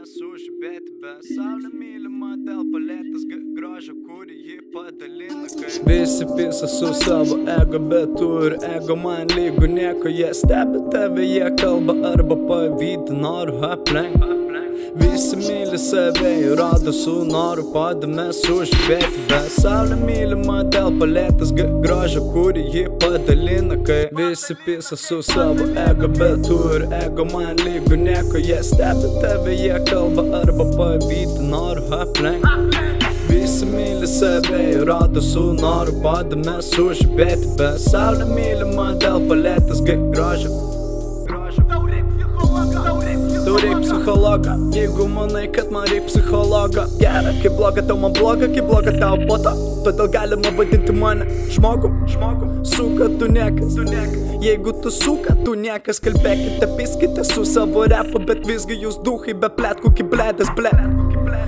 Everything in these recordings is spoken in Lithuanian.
sužibėti be saulė mylima dėl palėtės grožio, kurį ji padalina. Visi pisa su savo ego, bet tu ir ego man lygu nieko. Jie stebi tave, jie kalba arba pavyti, noriu aplenk. Visi myli save ir rodo su noru padame sužibėti be saulė mylima dėl palėtės grožio, kurį ji padalina. Kai visi pisa su savo ego, bet tu ir ego man lygu nieko. Jie stebi tave, jie kalba arba pavyti, noriu aplenk. Visi myli save ir rodo su noru padame sužibėti be saulė mylima dėl palėtės grožio. Tau reik psichologą, jeigu manai, kad man reik psichologą. Gera, kaip bloga tau, man bloga, kaip bloga tau po to. Todėl galima vadinti mane žmogum. Suka, tu niekas. Jeigu tu suka, tu niekas. Kalbėkite, piskite su savo repu, bet visgi jūs duhai be pletkų, kaip bledas.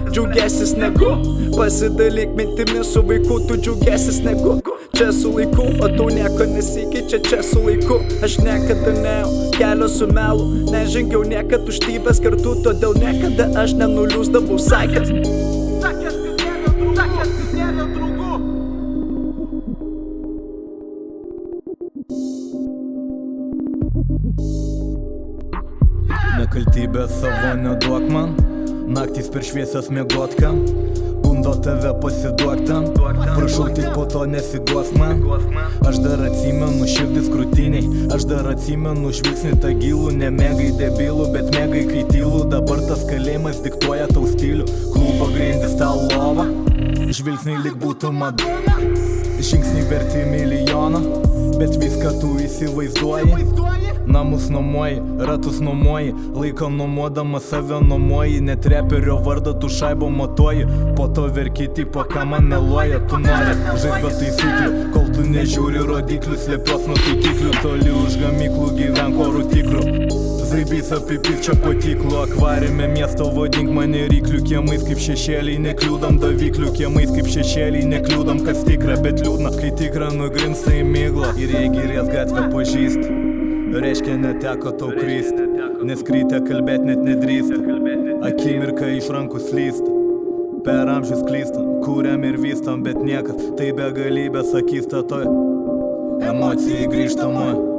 Džiaugiasis negu, pasidalyk mintimis su vaiku, tu džiaugiasis negu. Čia su laiku, o tu nieko nesikeičia, čia su laiku. Aš niekada nėjau kelio su melu, nežengiau niekad užtybės kartu, todėl niekada aš nenuliūsdavau sakęs. Sakęs, kad nėra draugų. Nekaltybės savo neduok man, naktys per šviesias miegotka, gundo tave pasiduok ten. Prašau, tik po to nesiguos man. Aš dar atsimenu širdis krūtiniai, aš dar atsimenu žvilgsnį tą gilų. Nemėgai debilų, bet mėgai kai tylų. Dabar tas kalėjimas diktuoja tau stilių. Klubo grindis tau lova, žvilgsniai lyg būtų Madonna. Žingsniai verti milijoną, bet viską tu įsivaizduoji. Namus nuomoji, ratus nuomoji, laiką nuomodama save nuomoji. Net reperio vardą tu šaibą matuoji, po to verki tipo, ką man meluoja. Tu nori žaist be taisyklių, kol tu nežiūri rodiklių. Slėpios nuo taikiklių, toli už gamyklų gyvenk orų tikrų. Zaibys apipis čia patiklų, akvariume miesto vadink mane ryklių. Kiemais kaip šešėliai, nekliūdam daviklių. Kiemais kaip šešėliai, nekliūdam kas tikra, bet liūdna, kai tikra nugrimsta į miglą. Ir jei girės gatvę pažįst, reiškia neteko tau krist, nes kryte kalbėt net nedrįst. Akimirka iš rankų slyst, per amžius klystam, kuriam ir vystam, bet niekas tai begalybės akistatoj. Emocijai grįžtamoji.